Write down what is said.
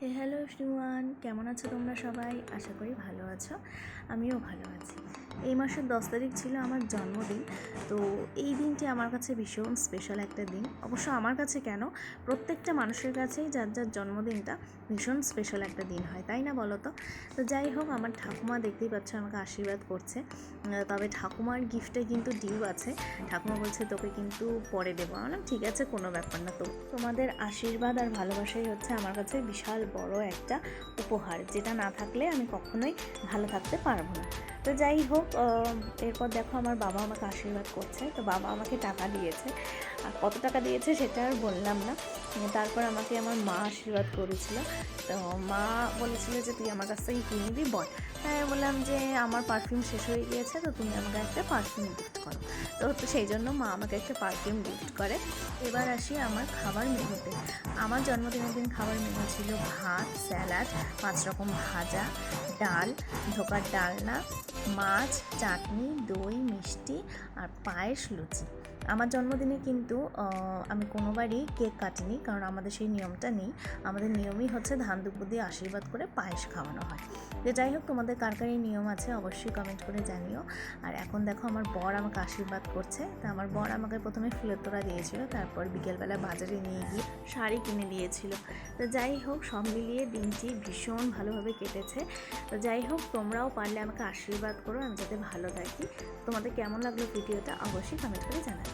Hello everyone, কেমন আছো তোমরা সবাই? আশা করি ভালো আছো। আমিও ভালো আছি। এই মাসের 10 তারিখ ছিল আমার জন্মদিন। তো এই দিনটি আমার কাছে ভীষণ স্পেশাল একটা দিন। অবশ্য আমার কাছে কেন, প্রত্যেকটা মানুষের কাছেই যার যার জন্মদিনটা ভীষণ স্পেশাল একটা দিন হয়, তাই না বলো তো? তো যাই হোক, আমার ঠাকুমা দেখতেই পাচ্ছ আমাকে আশীর্বাদ করছে। তবে ঠাকুমার গিফটে কিন্তু ডিউ আছে। ঠাকুমা বলছে তোকে কিন্তু পরে দেবো। আমি বললাম ঠিক আছে, কোনো ব্যাপার না। তো তোমাদের আশীর্বাদ আর ভালোবাসাই হচ্ছে আমার কাছে বিশাল বড় একটা উপহার, যেটা না থাকলে আমি কখনোই ভালো থাকতে পারবো না। তো যাই হোক, এরপর দেখো আমার বাবা আমাকে আশীর্বাদ করছে। তো বাবা আমাকে টাকা দিয়েছে, আর কত টাকা দিয়েছে সেটা আর বললাম না। তারপর আমাকে আমার মা আশীর্বাদ করেছিল। তো মা বলেছিল যে তুই আমার কাছ থেকে কিনে দিবি বল। তাই আমি বললাম যে আমার পারফিউম শেষ হয়ে গিয়েছে, তো তুমি আমাকে একটা পারফিউম গিফট করো। তো সেই জন্য মা আমাকে একটা পারফিউম গিফট করে। এবার আসি আমার খাবার মেনুতে। আমার জন্মদিনের দিন খাবার মেনু ছিল ভাত, স্যালাড, 5 রকম ভাজা, ডাল, ধোকার ডালনা, মাছ, চাটনি, দই, মিষ্টি আর পায়েস, লুচি। আমার জন্মদিনে কিন্তু আমি কোনোবারই কেক কাটিনি, কারণ আমাদের সেই নিয়মটা নেই। আমাদের নিয়মই হচ্ছে ধান দুপুর দিয়ে আশীর্বাদ করে পায়েস খাওয়ানো হয়। তো যাই হোক, তোমাদের কার কার এই নিয়ম আছে অবশ্যই কমেন্ট করে জানিও। আর এখন দেখো আমার বর আমাকে আশীর্বাদ করছে। তা আমার বর আমাকে প্রথমে ফুলের তোড়া দিয়েছিল, তারপর বিকেলবেলা বাজারে নিয়ে গিয়ে শাড়ি কিনে দিয়েছিল। তো যাই হোক, সব মিলিয়ে দিনটি ভীষণ ভালোভাবে কেটেছে। তো যাই হোক, তোমরাও পারলে আমাকে আশীর্বাদ করো আমি যাতে ভালো থাকি। তোমাদের কেমন লাগলো ভিডিওটা অবশ্যই কমেন্ট করে জানাবে।